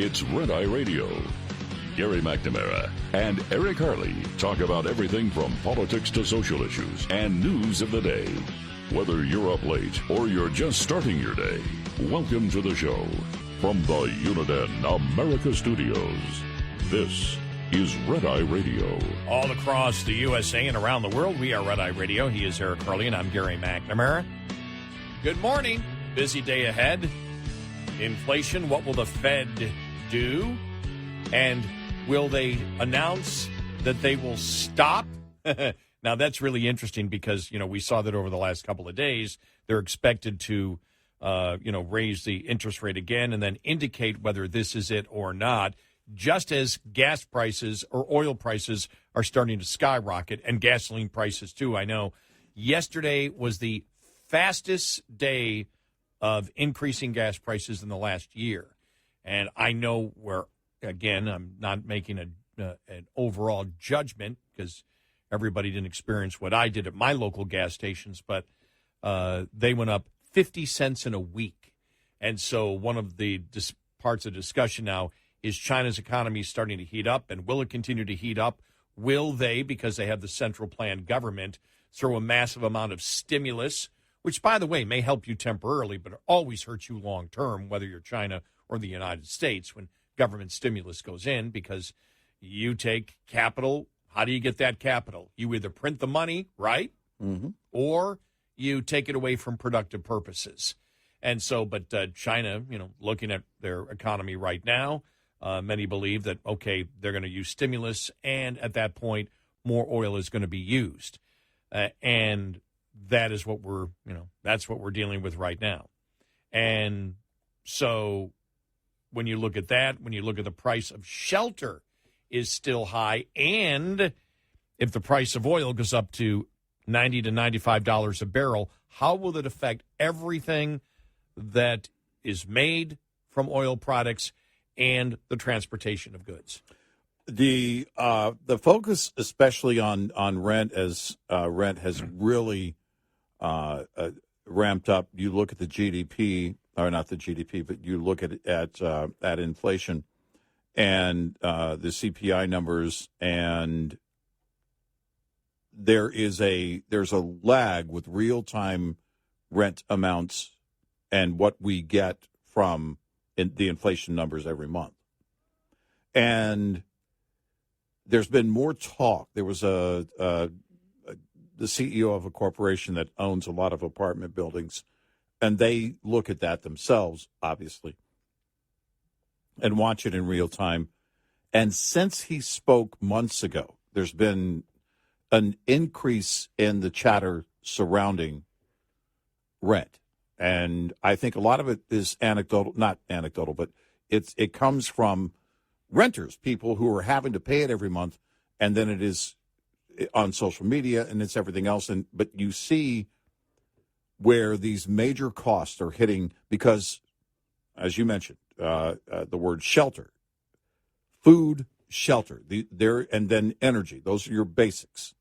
It's Red Eye Radio. Gary McNamara and Eric Harley talk about everything from politics to social issues and news of the day. Whether you're up late or you're just starting your day, welcome to the show. From the Uniden America Studios, this is Red Eye Radio. All across the USA and around the world, we are Red Eye Radio. He is Eric Harley, and I'm Gary McNamara. Good morning. Busy day ahead. Inflation, what will the Fed do? And will they announce that they will stop? Now, that's really interesting because, we saw that over the last couple of days, they're expected to, raise the interest rate again and then indicate whether this is it or not, just as gas prices or oil prices are starting to skyrocket and gasoline prices, too. I know yesterday was the fastest day of increasing gas prices in the last year. And I know where, again, I'm not making an overall judgment because everybody didn't experience what I did at my local gas stations, but they went up 50 cents in a week. And so one of the parts of discussion now is China's economy starting to heat up, and will it continue to heat up? Will they, because they have the central planned government, throw a massive amount of stimulus, which, by the way, may help you temporarily, but it always hurts you long term, whether you're China or the United States, when government stimulus goes in, because you take capital. How do you get that capital? You either print the money, right? Mm-hmm. Or you take it away from productive purposes. And so, but China, looking at their economy right now, many believe that, okay, they're going to use stimulus, and at that point, more oil is going to be used. And that is what that's what we're dealing with right now. And so when you look at that, when you look at the price of shelter is still high, and if the price of oil goes up to $90 to $95 a barrel, how will it affect everything that is made from oil products and the transportation of goods? The focus, especially on rent, as rent has really ramped up. You look at the GDP, or not the GDP, but you look at inflation and the CPI numbers, and there's a lag with real time rent amounts and what we get from the inflation numbers every month. And there's been more talk. There was the CEO of a corporation that owns a lot of apartment buildings, and they look at that themselves, obviously, and watch it in real time. And since he spoke months ago, there's been an increase in the chatter surrounding rent. And I think a lot of it is not anecdotal, but it comes from renters, people who are having to pay it every month, and then it is on social media and it's everything else. But you see where these major costs are hitting because, as you mentioned, the word shelter, food, shelter, and then energy. Those are your basics.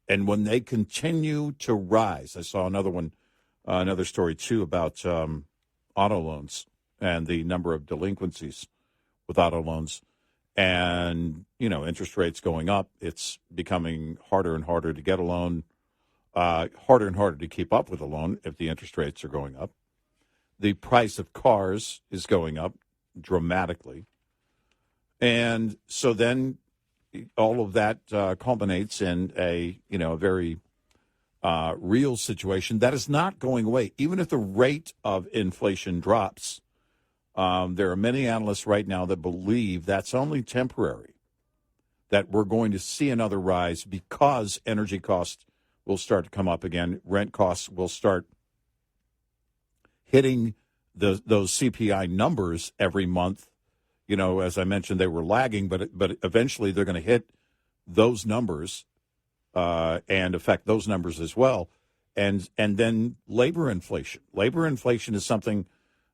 And when they continue to rise, I saw another story too about auto loans and the number of delinquencies with auto loans, and interest rates going up. It's becoming harder and harder to get a loan, harder and harder to keep up with a loan if the interest rates are going up. The price of cars is going up dramatically, and so then all of that culminates in a very real situation that is not going away. Even if the rate of inflation drops, there are many analysts right now that believe that's only temporary, that we're going to see another rise because energy costs will start to come up again. Rent costs will start hitting those CPI numbers every month. As I mentioned, they were lagging, but eventually they're going to hit those numbers and affect those numbers as well. And then labor inflation. Labor inflation is something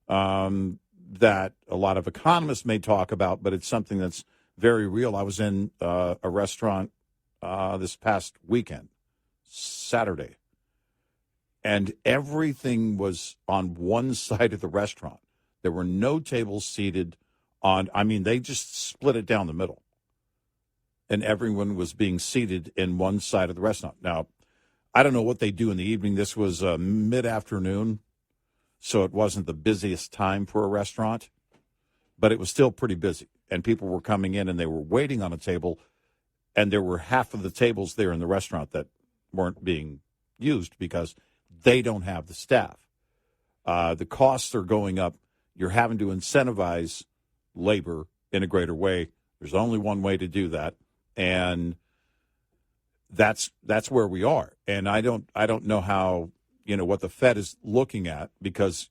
that a lot of economists may talk about, but it's something that's very real. I was in a restaurant this past weekend, Saturday, and everything was on one side of the restaurant. There were no tables seated They just split it down the middle. And everyone was being seated in one side of the restaurant. Now, I don't know what they do in the evening. This was mid-afternoon, so it wasn't the busiest time for a restaurant, but it was still pretty busy. And people were coming in, and they were waiting on a table, and there were half of the tables there in the restaurant that weren't being used because they don't have the staff. The costs are going up. You're having to incentivize labor in a greater way. There's only one way to do that, and that's where we are. And I don't know how, what the Fed is looking at, because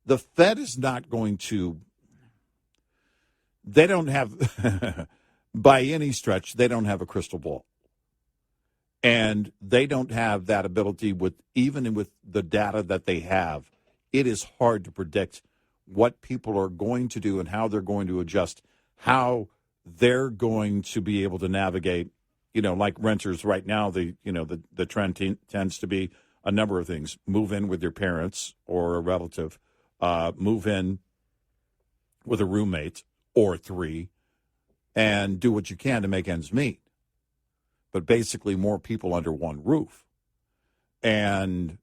the Fed is not going to. They don't have, by any stretch, they don't have a crystal ball. And they don't have that ability even with the data that they have. It is hard to predict what people are going to do and how they're going to adjust, how they're going to be able to navigate, like renters right now, the trend tends to be a number of things. Move in with your parents or a relative, move in with a roommate or three, and do what you can to make ends meet. But basically more people under one roof. And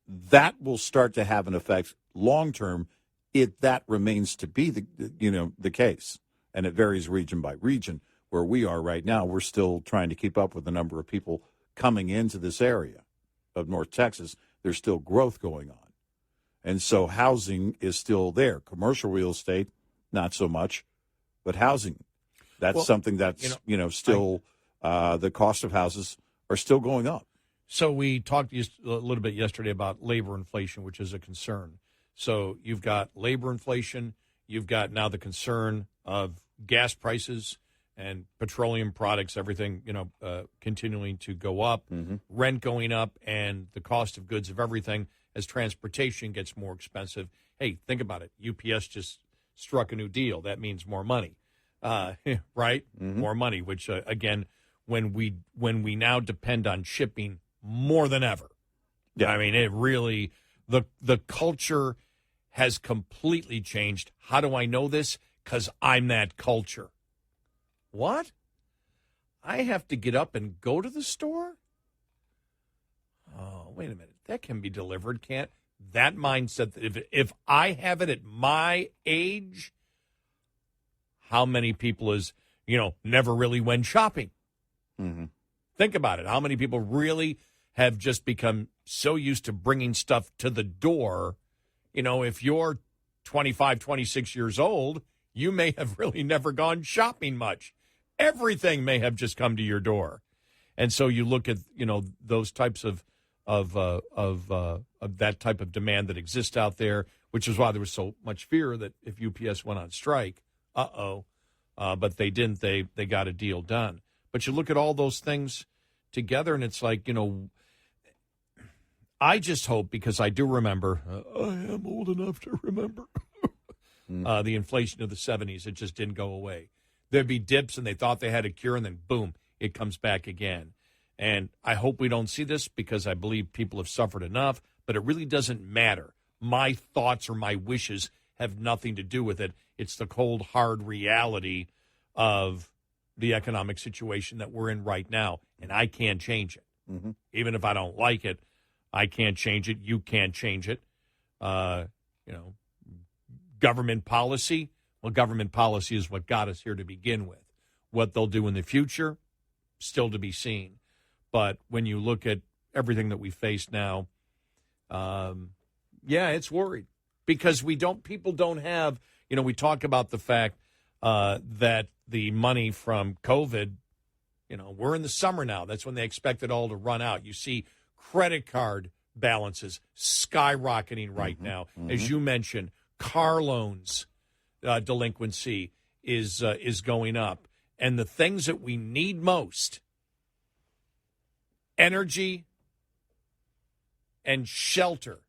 that will start to have an effect long term if that remains to be the case. And it varies region by region. Where we are right now, we're still trying to keep up with the number of people coming into this area of North Texas. There's still growth going on. And so housing is still there. Commercial real estate, not so much, but housing, that's something that's, still the cost of houses are still going up. So we talked a little bit yesterday about labor inflation, which is a concern. So you've got labor inflation. You've got now the concern of gas prices and petroleum products, everything, continuing to go up, rent going up, and the cost of goods of everything as transportation gets more expensive. Hey, think about it. UPS just struck a new deal. That means more money, right? Mm-hmm. More money, which, again, when we now depend on shipping more than ever. Yeah. I mean, it really, the culture has completely changed. How do I know this? Because I'm that culture. What? I have to get up and go to the store? Oh, wait a minute. That can be delivered, can't? That mindset, if I have it at my age, how many people never really went shopping? Mm-hmm. Think about it. How many people really have just become so used to bringing stuff to the door? If you're 25, 26 years old, you may have really never gone shopping much. Everything may have just come to your door. And so you look at, those types of that type of demand that exists out there, which is why there was so much fear that if UPS went on strike, but they didn't. They got a deal done. But you look at all those things together, and it's like, I just hope, because I do remember, I am old enough to remember, the inflation of the 70s. It just didn't go away. There'd be dips, and they thought they had a cure, and then, boom, it comes back again. And I hope we don't see this, because I believe people have suffered enough, but it really doesn't matter. My thoughts or my wishes have nothing to do with it. It's the cold, hard reality of the economic situation that we're in right now, and I can't change it. Mm-hmm. Even if I don't like it, I can't change it. You can't change it. Government policy. Well, government policy is what got us here to begin with. What they'll do in the future, still to be seen. But when you look at everything that we face now, it's worried. Because people don't have, we talk about the fact that the money from COVID, we're in the summer now. That's when they expect it all to run out. You see credit card balances skyrocketing right now. Mm-hmm. As you mentioned, car loans delinquency is going up. And the things that we need most, energy and shelter,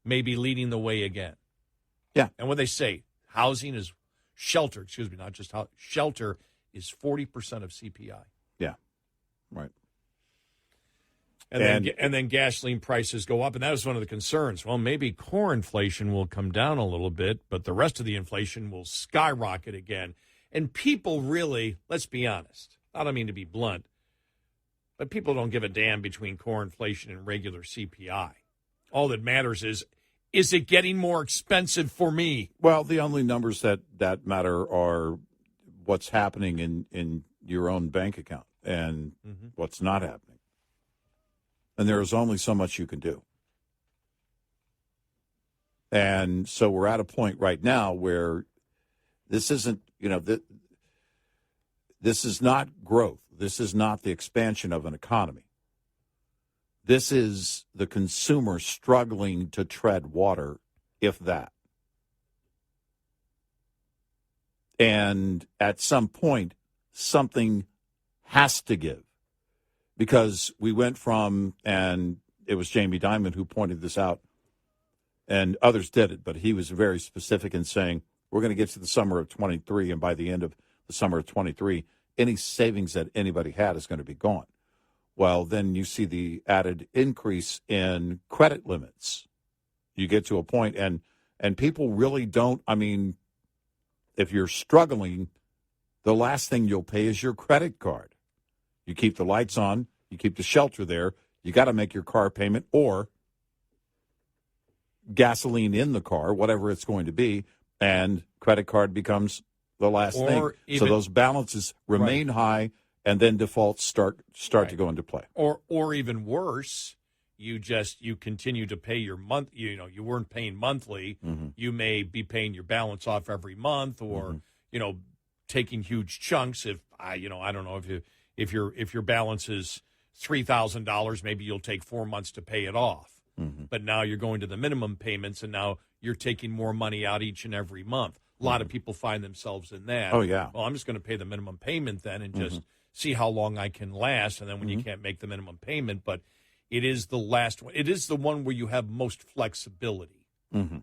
may be leading the way again. Yeah. And when they say shelter is 40% of CPI. Yeah, right. And then gasoline prices go up, and that was one of the concerns. Well, maybe core inflation will come down a little bit, but the rest of the inflation will skyrocket again. And people really, let's be honest, I don't mean to be blunt, but people don't give a damn between core inflation and regular CPI. All that matters is it getting more expensive for me? Well, the only numbers that matter are what's happening in your own bank account and what's not happening. And there is only so much you can do. And so we're at a point right now where this isn't, this is not growth. This is not the expansion of an economy. This is the consumer struggling to tread water, if that. And at some point, something has to give. Because we went from, and it was Jamie Dimon who pointed this out, and others did it, but he was very specific in saying, we're going to get to the summer of 23, and by the end of the summer of 23, any savings that anybody had is going to be gone. Well, then you see the added increase in credit limits. You get to a point, and people really don't, if you're struggling, the last thing you'll pay is your credit card. You keep the lights on, you keep the shelter there, you got to make your car payment or gasoline in the car, whatever it's going to be, and credit card becomes the last thing. So those balances remain high, and then defaults start to go into play. Or even worse, you continue to pay your month. You weren't paying monthly. Mm-hmm. You may be paying your balance off every month, or taking huge chunks. If I don't know if your balance is $3,000, maybe you'll take 4 months to pay it off. Mm-hmm. But now you're going to the minimum payments, and now you're taking more money out each and every month. A lot of people find themselves in that. Oh, yeah. Well, I'm just going to pay the minimum payment then and just see how long I can last. And then when you can't make the minimum payment, but it is the last one. It is the one where you have most flexibility. Mm-hmm.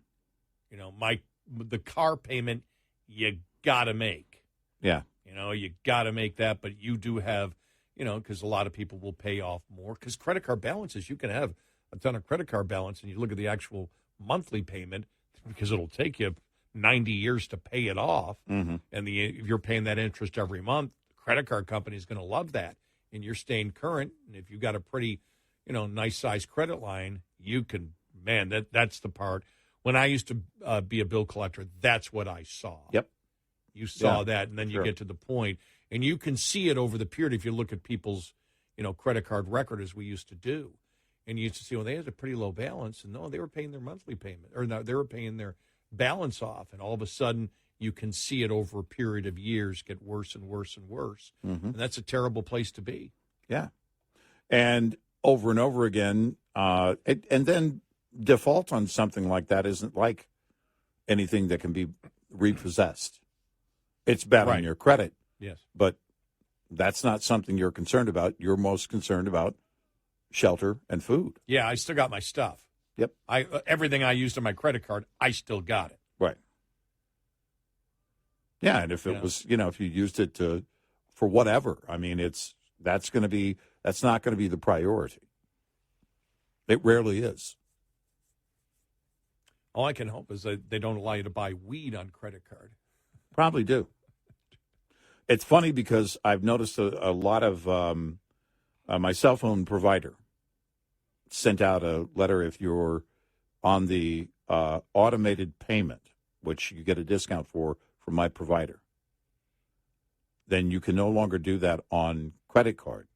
The car payment, you got to make. Yeah. You got to make that, but you do have, because a lot of people will pay off more. Because credit card balances, you can have a ton of credit card balance, and you look at the actual monthly payment, because it'll take you 90 years to pay it off. Mm-hmm. And if you're paying that interest every month, the credit card company is going to love that. And you're staying current. And if you've got a pretty, nice size credit line, you can, that's the part. When I used to be a bill collector, that's what I saw. Yep. You saw that, and then you get to the point, and you can see it over the period if you look at people's, credit card record, as we used to do. And you used to see, well, they had a pretty low balance, and no, they were paying their monthly payment, or no, they were paying their balance off, and all of a sudden you can see it over a period of years get worse and worse and worse. Mm-hmm. And that's a terrible place to be. Yeah. And over again, and then default on something like that isn't like anything that can be repossessed. It's bad on your credit. Yes. But that's not something you're concerned about. You're most concerned about shelter and food. Yeah, I still got my stuff. Yep. Everything I used on my credit card, I still got it. Right. Yeah, and if it was, if you used it for whatever, that's not going to be the priority. It rarely is. All I can hope is that they don't allow you to buy weed on credit card. Probably do. It's funny because I've noticed a lot of my cell phone provider sent out a letter if you're on the automated payment, which you get a discount from my provider. Then you can no longer do that on credit card.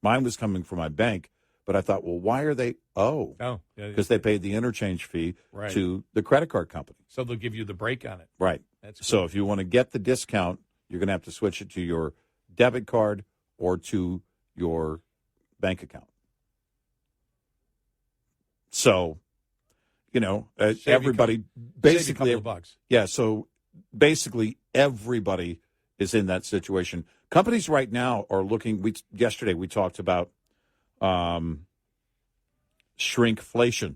Mine was coming from my bank, but I thought, well, why are they? Because they paid the interchange fee to the credit card company. So they'll give you the break on it. Right. That's so if you want to get the discount, you're going to have to switch it to your debit card or to your bank account. So, everybody basically, save a couple of bucks. Yeah. So basically, everybody is in that situation. Companies right now are looking. Yesterday we talked about shrinkflation,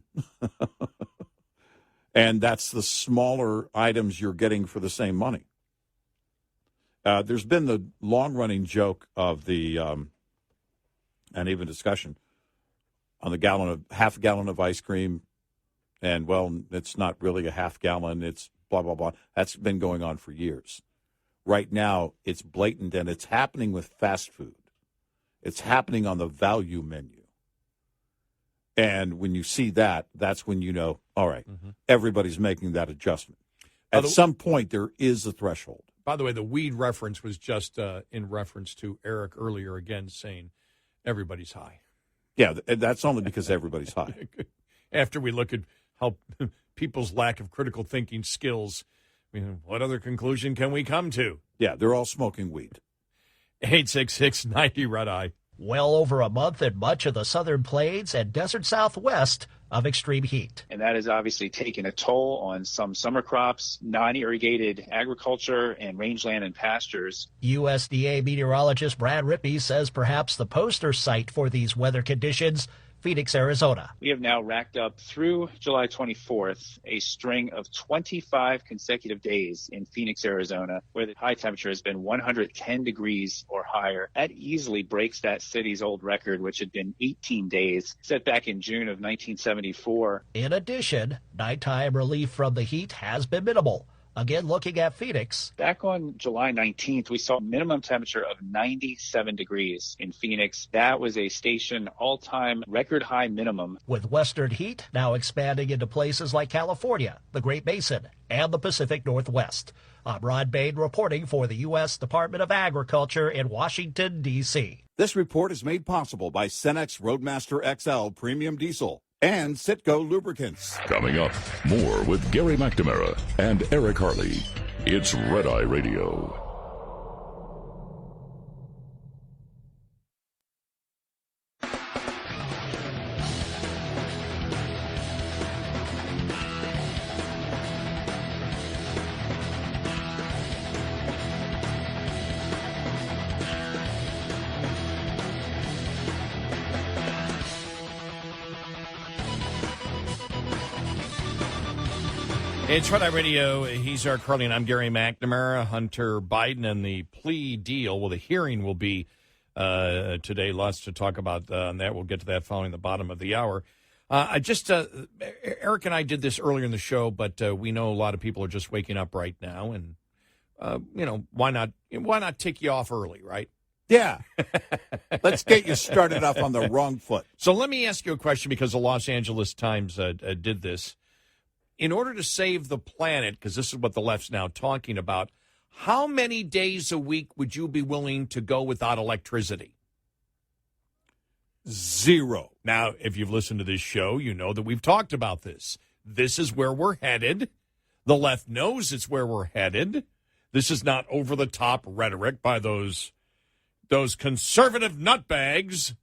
and that's the smaller items you're getting for the same money. There's been the long-running joke of the, and even discussion on the half gallon of ice cream. And, well, it's not really a half gallon. It's blah, blah, blah. That's been going on for years. Right now, it's blatant, and it's happening with fast food. It's happening on the value menu. And when you see that, that's when you know, all right, everybody's making that adjustment. At some point, there is a threshold. By the way, the weed reference was just in reference to Eric earlier again saying everybody's high. Yeah, that's only because everybody's high. After we look at how people's lack of critical thinking skills, what other conclusion can we come to? Yeah, they're all smoking weed. 866-90 Red Eye. Well over a month in much of the southern plains and desert southwest of extreme heat. And that has obviously taken a toll on some summer crops, non-irrigated agriculture, and rangeland and pastures. USDA meteorologist Brad Rippey says perhaps the poster site for these weather conditions, Phoenix, Arizona. We have now racked up through July 24th a string of 25 consecutive days in Phoenix, Arizona, where the high temperature has been 110 degrees or higher. That easily breaks that city's old record, which had been 18 days, set back in June of 1974. In addition, nighttime relief from the heat has been minimal. Again, looking at Phoenix. Back on July 19th, we saw a minimum temperature of 97 degrees in Phoenix. That was a station all-time record high minimum. With western heat now expanding into places like California, the Great Basin, and the Pacific Northwest. I'm Rod Bain reporting for the U.S. Department of Agriculture in Washington, D.C. This report is made possible by Cenex Roadmaster XL Premium Diesel and Citgo Lubricants. Coming up, more with Gary McNamara and Eric Harley. It's Red Eye Radio. It's Red Eye Radio. He's Eric Harley, and I'm Gary McNamara. Hunter Biden and the plea deal. Well, the hearing will be today. Lots to talk about on that. We'll get to that following the bottom of the hour. Eric and I did this earlier in the show, but we know a lot of people are just waking up right now, and why not tick you off early, right? Yeah. Let's get you started off on the wrong foot. So let me ask you a question, because the Los Angeles Times did this. In order to save the planet, because this is what the left's now talking about, how many days a week would you be willing to go without electricity? 0. Now, if you've listened to this show, you know that we've talked about this. This is where we're headed. The left knows it's where we're headed. This is not over-the-top rhetoric by those conservative nutbags.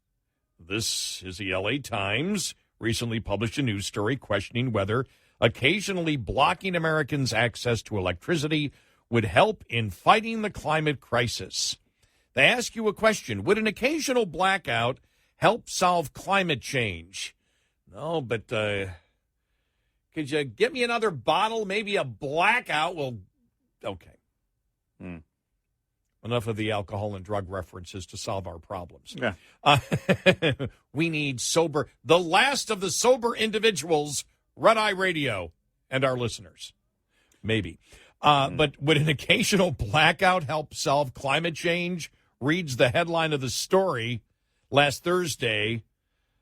This is the L.A. Times recently published a news story questioning whether occasionally blocking Americans' access to electricity would help in fighting the climate crisis. They ask you a question: would an occasional blackout help solve climate change? No, but could you get me another bottle? Maybe a blackout will... Okay. Enough of the alcohol and drug references to solve our problems. Yeah. We need the last of the sober individuals, Red Eye Radio, and our listeners. Maybe. But would an occasional blackout help solve climate change? Reads the headline of the story last Thursday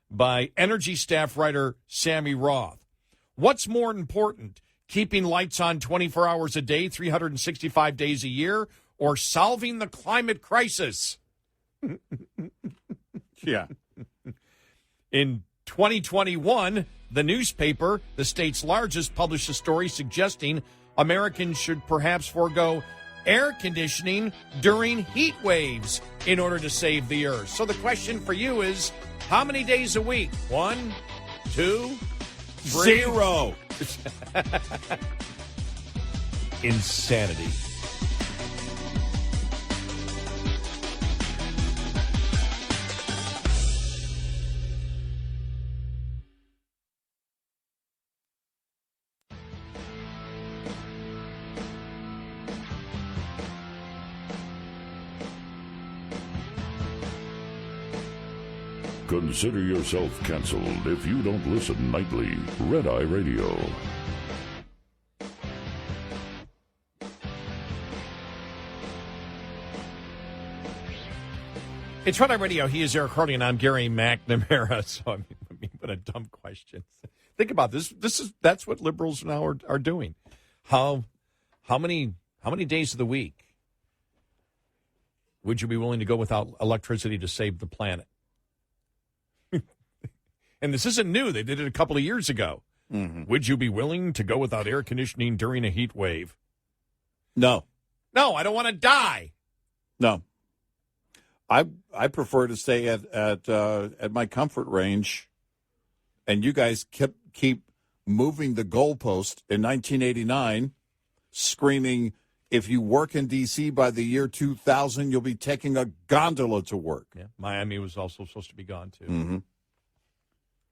by energy staff writer Sammy Roth. What's more important, keeping lights on 24 hours a day, 365 days a year, or solving the climate crisis? Yeah. In 2021, the newspaper, the state's largest, published a story suggesting Americans should perhaps forego air conditioning during heat waves in order to save the earth. So the question for you is, how many days a week? 1, 2, 3? 0. Insanity. Consider yourself canceled if you don't listen nightly. Red Eye Radio. It's Red Eye Radio. He is Eric Harley, and I'm Gary McNamara. So, I mean, what a dumb question. Think about this. That's what liberals now are doing. How many days of the week would you be willing to go without electricity to save the planet? And this isn't new. They did it a couple of years ago. Mm-hmm. Would you be willing to go without air conditioning during a heat wave? No. No, I don't want to die. No. I prefer to stay at my comfort range, and you guys keep moving the goalpost in 1989, screaming, if you work in D.C. by the year 2000, you'll be taking a gondola to work. Yeah, Miami was also supposed to be gone, too. Mm-hmm.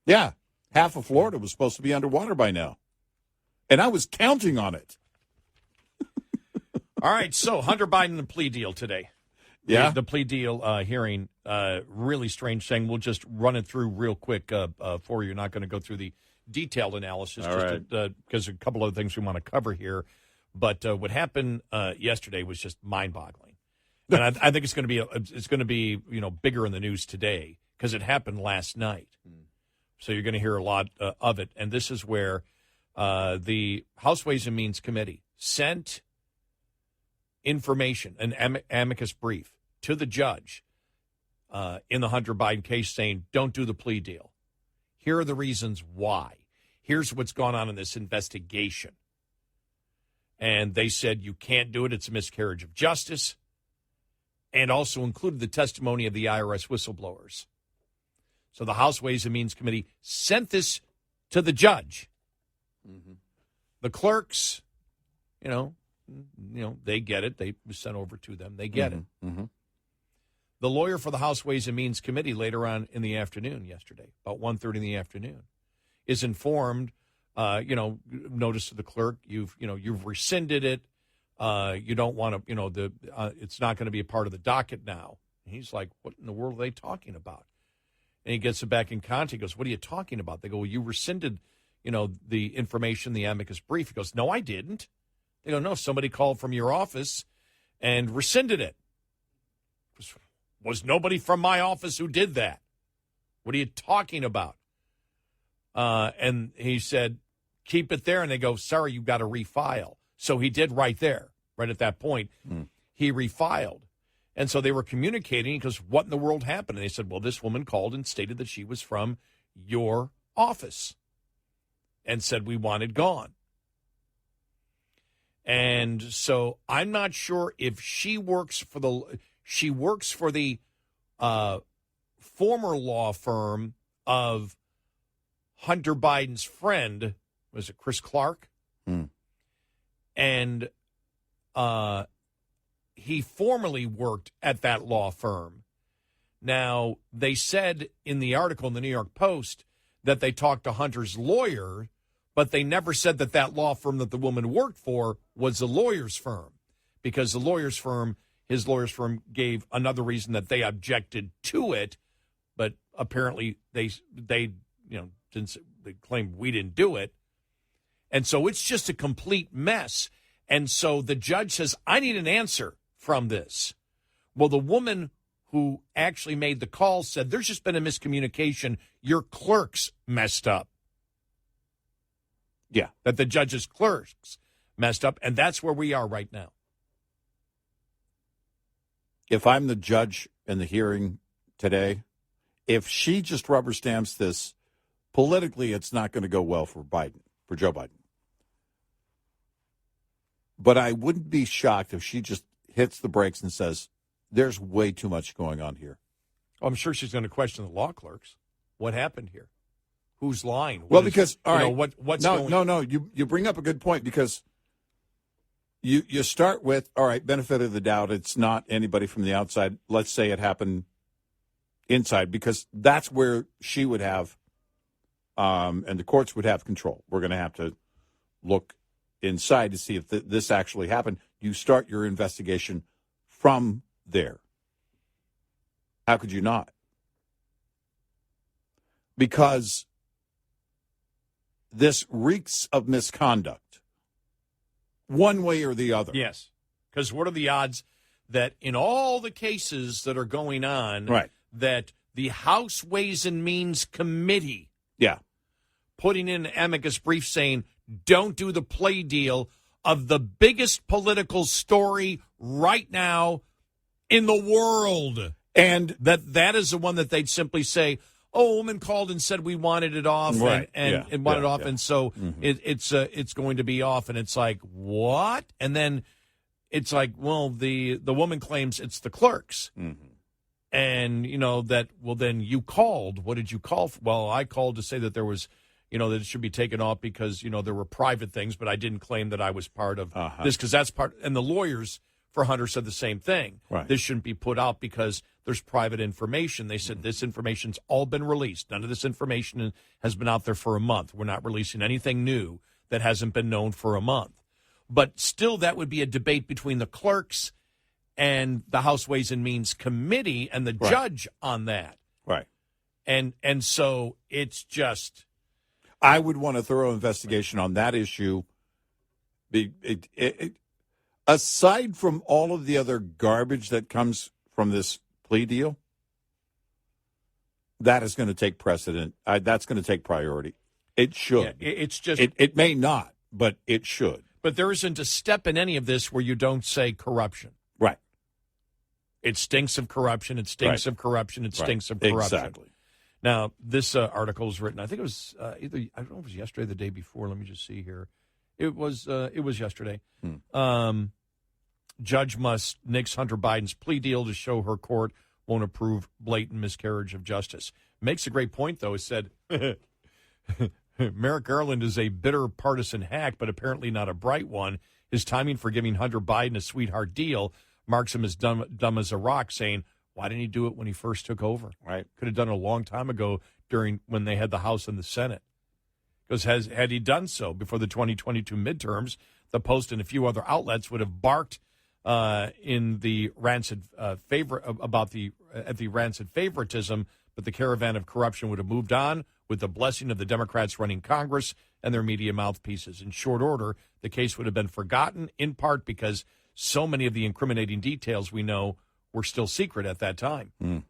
Yeah, half of Florida was supposed to be underwater by now, and I was counting on it. All right, so Hunter Biden, the plea deal today. Yeah. The plea deal hearing, really strange thing. We'll just run it through real quick for you. Not going to go through the detailed analysis because a couple of things we want to cover here. But what happened yesterday was just mind-boggling. And I think it's going to be bigger in the news today because it happened last night. So you're going to hear a lot of it. And this is where the House Ways and Means Committee sent information, an amicus brief, to the judge in the Hunter Biden case saying, don't do the plea deal. Here are the reasons why. Here's what's gone on in this investigation. And they said you can't do it. It's a miscarriage of justice. And also included the testimony of the IRS whistleblowers. So the House Ways and Means Committee sent this to the judge. Mm-hmm. The clerks, they get it. They was sent over to them. They get it. Mm-hmm. The lawyer for the House Ways and Means Committee later on in the afternoon yesterday, about 1:30 in the afternoon, is informed, notice to the clerk, you've rescinded it. You don't want to, it's not going to be a part of the docket now. And he's like, what in the world are they talking about? And he gets it back in context. He goes, what are you talking about? They go, well, you rescinded, the information, the amicus brief. He goes, no, I didn't. They go, no, somebody called from your office and rescinded it. Was nobody from my office who did that? What are you talking about? And he said, keep it there. And they go, sorry, you got to refile. So he did right there, right at that point. He refiled. And so they were communicating because what in the world happened? And they said, well, this woman called and stated that she was from your office and said we want it gone. And so I'm not sure if she works for the former law firm of Hunter Biden's friend. Was it Chris Clark? And he formerly worked at that law firm. Now, they said in the article in the New York Post that they talked to Hunter's lawyer, but they never said that that law firm that the woman worked for was a lawyer's firm, because the lawyer's firm, his lawyer's firm, gave another reason that they objected to it, but apparently they claimed we didn't do it. And so it's just a complete mess. And so the judge says, I need an answer from this. Well, the woman who actually made the call said, there's just been a miscommunication. Your clerks messed up. Yeah, that the judge's clerks messed up. And that's where we are right now. If I'm the judge in the hearing today, if she just rubber stamps this, politically it's not going to go well for Joe Biden. But I wouldn't be shocked if she just hits the brakes and says, there's way too much going on here. Oh, I'm sure she's going to question the law clerks. What happened here? Who's lying? What's going on? No. You bring up a good point, because you start with, all right, benefit of the doubt. It's not anybody from the outside. Let's say it happened inside, because that's where she would have, and the courts would have control. We're going to have to look inside to see if this actually happened. You start your investigation from there. How could you not? because this reeks of misconduct, one way or the other. Yes, because what are the odds that in all the cases that are going on, Right. that the House Ways and Means Committee Yeah. putting in an amicus brief saying, don't do the plea deal of the biggest political story right now in the world. And That is the one that they'd simply say, oh, a woman called and said we wanted it off, Right. and wanted it off, and so it's going to be off. And it's like, what? And then it's like, well, the woman claims it's the clerks. And, that, well, then you called. What did you call for? Well, I called to say that there was, that it should be taken off because, there were private things, but I didn't claim that I was part of this because that's part. And the lawyers for Hunter said the same thing. Right. This shouldn't be put out because there's private information. They said this information's all been released. None of this information has been out there for a month. We're not releasing anything new that hasn't been known for a month. But still, that would be a debate between the clerks and the House Ways and Means Committee and the judge on that. Right. And so it's just... I would want a thorough investigation on that issue. Aside from all of the other garbage that comes from this plea deal, that is going to take precedent. That's going to take priority. It should. Yeah, it's just... It may not, but it should. But there isn't a step in any of this where you don't say corruption. Right. It stinks of corruption. It stinks of corruption. It stinks of corruption. Exactly. Now, this article was written, I think it was either, I don't know if it was yesterday or the day before. Let me just see here. It was yesterday. Judge must nix Hunter Biden's plea deal to show her court won't approve blatant miscarriage of justice. Makes a great point, though. It said, Merrick Garland is a bitter partisan hack, but apparently not a bright one. His timing for giving Hunter Biden a sweetheart deal marks him as dumb as a rock, saying, why didn't he do it when he first took over? Right. Could have done it a long time ago when they had the House and the Senate. Because had he done so before the 2022 midterms, the Post and a few other outlets would have barked in the rancid rancid favoritism, but the caravan of corruption would have moved on with the blessing of the Democrats running Congress and their media mouthpieces. In short order, the case would have been forgotten, in part because so many of the incriminating details we know were still secret at that time.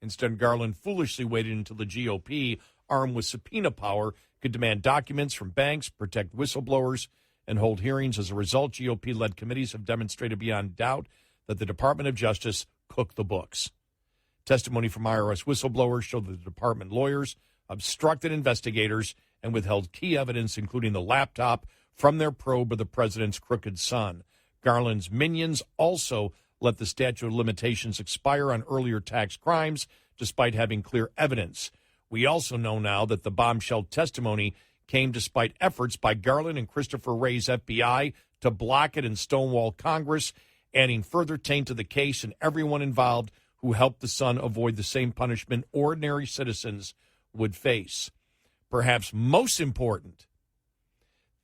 Instead, Garland foolishly waited until the GOP, armed with subpoena power, could demand documents from banks, protect whistleblowers, and hold hearings. As a result, GOP-led committees have demonstrated beyond doubt that the Department of Justice cooked the books. Testimony from IRS whistleblowers showed that the department lawyers obstructed investigators and withheld key evidence, including the laptop from their probe of the president's crooked son. Garland's minions also let the statute of limitations expire on earlier tax crimes, despite having clear evidence. We also know now that the bombshell testimony came despite efforts by Garland and Christopher Wray's FBI to block it and stonewall Congress, adding further taint to the case and everyone involved who helped the son avoid the same punishment ordinary citizens would face. Perhaps most important,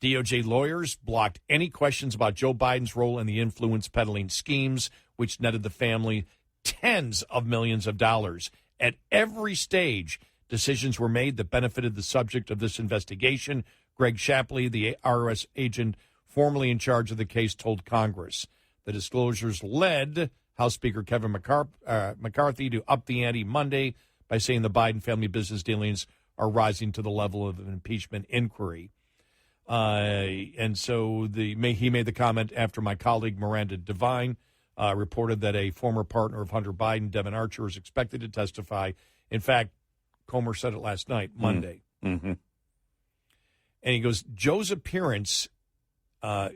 DOJ lawyers blocked any questions about Joe Biden's role in the influence peddling schemes, which netted the family tens of millions of dollars. At every stage, decisions were made that benefited the subject of this investigation. Greg Shapley, the IRS agent formerly in charge of the case, told Congress. The disclosures led House Speaker Kevin McCarthy to up the ante Monday by saying the Biden family business dealings are rising to the level of an impeachment inquiry. And so he made the comment after my colleague Miranda Devine reported that a former partner of Hunter Biden, Devin Archer, is expected to testify. In fact, Comer said it last night, Monday. Mm-hmm. And he goes, Joe's appearance, you're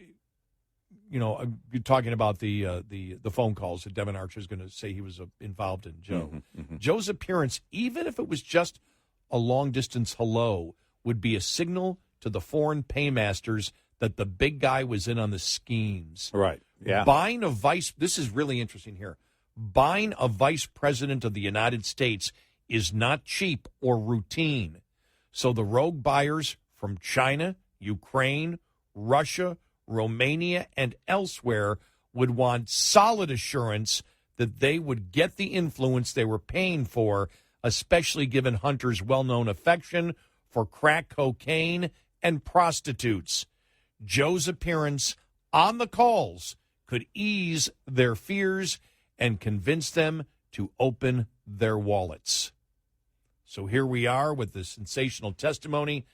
talking about the phone calls that Devin Archer is going to say he was involved in Joe. Mm-hmm. Joe's appearance, even if it was just a long-distance hello, would be a signal to the foreign paymasters that the big guy was in on the schemes. Right, yeah. This is really interesting here. Buying a vice president of the United States is not cheap or routine. So the rogue buyers from China, Ukraine, Russia, Romania, and elsewhere would want solid assurance that they would get the influence they were paying for especially given Hunter's well-known affection for crack cocaine and prostitutes. Joe's appearance on the calls could ease their fears and convince them to open their wallets. So here we are with the sensational testimony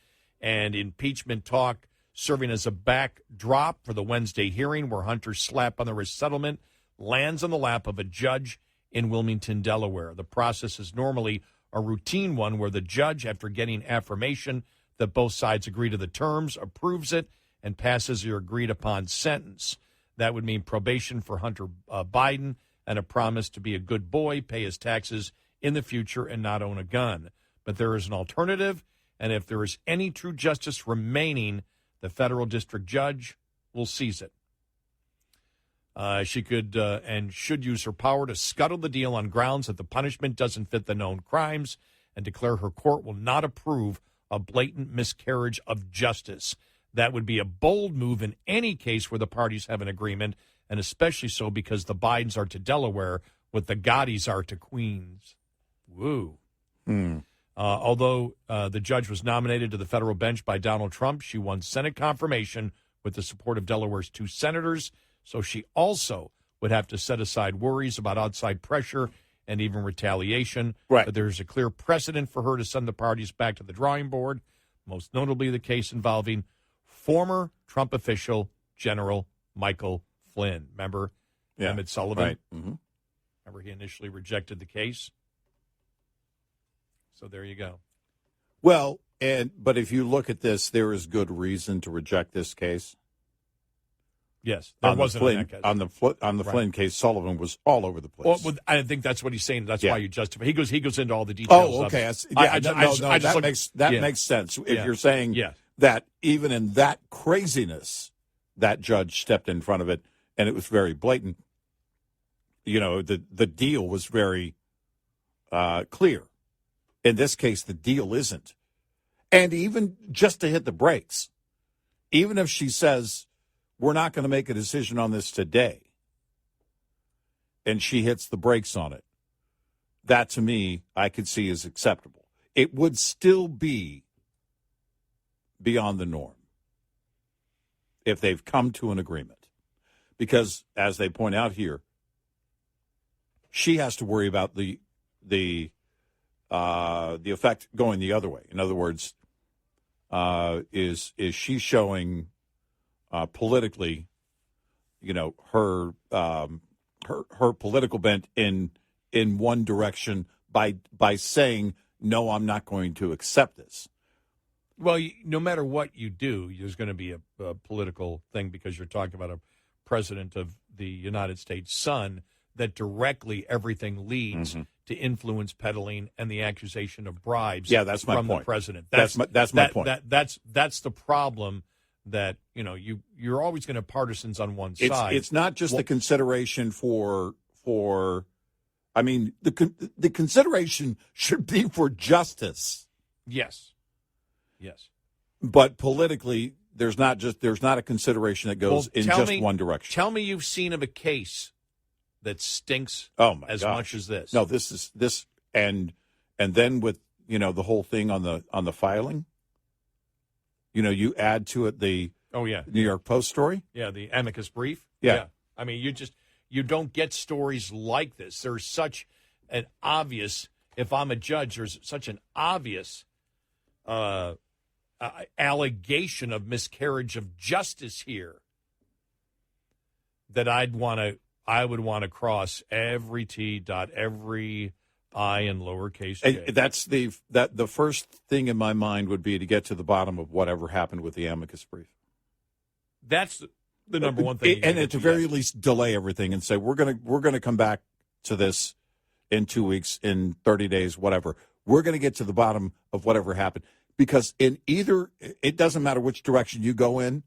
and impeachment talk serving as a backdrop for the Wednesday hearing where Hunter's slap on the wrist settlement lands on the lap of a judge in Wilmington, Delaware. The process is normally a routine one where the judge, after getting affirmation that both sides agree to the terms, approves it and passes your agreed-upon sentence. That would mean probation for Hunter Biden and a promise to be a good boy, pay his taxes in the future, and not own a gun. But there is an alternative, and if there is any true justice remaining, the federal district judge will seize it. She could and should use her power to scuttle the deal on grounds that the punishment doesn't fit the known crimes and declare her court will not approve a blatant miscarriage of justice. That would be a bold move in any case where the parties have an agreement, and especially so because the Bidens are to Delaware what the Gottis are to Queens. Woo. Although the judge was nominated to the federal bench by Donald Trump, she won Senate confirmation with the support of Delaware's 2 senators, so she also would have to set aside worries about outside pressure and even retaliation. Right. But there's a clear precedent for her to send the parties back to the drawing board, most notably the case involving former Trump official General Michael Flynn. Remember Emmett Sullivan? Right. Mm-hmm. Remember he initially rejected the case? So there you go. Well, but if you look at this, there is good reason to reject this case. Yes, there wasn't Flynn, in that case. on the Flynn case. Sullivan was all over the place. Well, I think that's what he's saying. That's why you justify. He goes into all the details. Oh, okay. That makes sense. If you're saying that even in that craziness, that judge stepped in front of it, and it was very blatant. You know, the deal was very clear. In this case, the deal isn't. And even just to hit the brakes, even if she says, we're not going to make a decision on this today, and she hits the brakes on it, that to me, I could see as acceptable. It would still be beyond the norm if they've come to an agreement. Because, as they point out here, she has to worry about the effect going the other way. In other words, is she showing politically, you know, her political bent in one direction by saying, no, I'm not going to accept this. Well, no matter what you do, there's going to be a political thing because you're talking about a president of the United States' son that directly everything leads to influence peddling and the accusation of bribes. Yeah, that's my from point. The president. That's my point. That's the problem. That you're always going to have partisans on one side. It's not just the consideration for. I mean, the consideration should be for justice. Yes. But politically, there's not a consideration that goes in just one direction. Tell me you've seen of a case that stinks as much as this. No, this and then with the whole thing on the filing. You add to it the New York Post story. Yeah, the amicus brief. Yeah. I mean, you don't get stories like this. There's such an obvious, if I'm a judge, there's such an obvious allegation of miscarriage of justice here that I would want to cross every T, dot every I in lowercase j. That's the first thing in my mind would be to get to the bottom of whatever happened with the amicus brief. That's the number one thing. And at the very least, delay everything and say we're gonna come back to this in 2 weeks, in 30 days, whatever. We're gonna get to the bottom of whatever happened because it doesn't matter which direction you go in,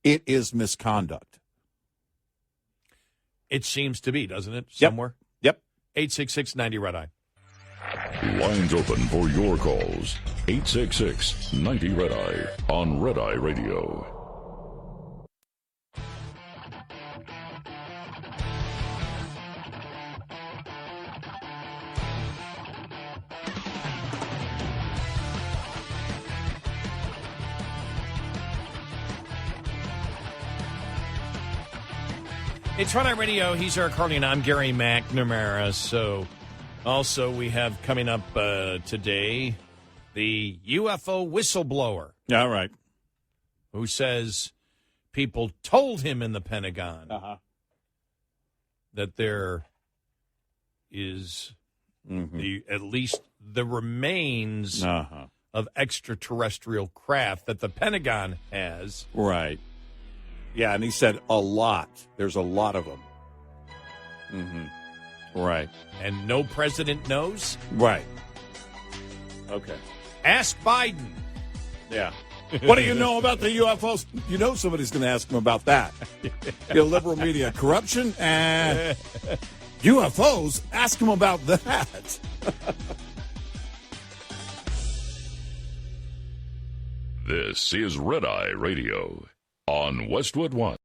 it is misconduct. It seems to be, doesn't it? Somewhere. Yep. 866-90 Red Eye. Lines open for your calls. 866-90 Red Eye on Red Eye Radio. It's Red Eye Radio. He's Eric Harley, and I'm Gary McNamara. So, also, we have coming up today the UFO whistleblower. All right. Who says people told him in the Pentagon that there is at least the remains of extraterrestrial craft that the Pentagon has. Right. Yeah, and he said a lot. There's a lot of them. Right. And no president knows? Right. Okay. Ask Biden. Yeah. What do you know about the UFOs? You know somebody's going to ask him about that. The liberal media corruption and UFOs. Ask him about that. This is Red Eye Radio on Westwood One.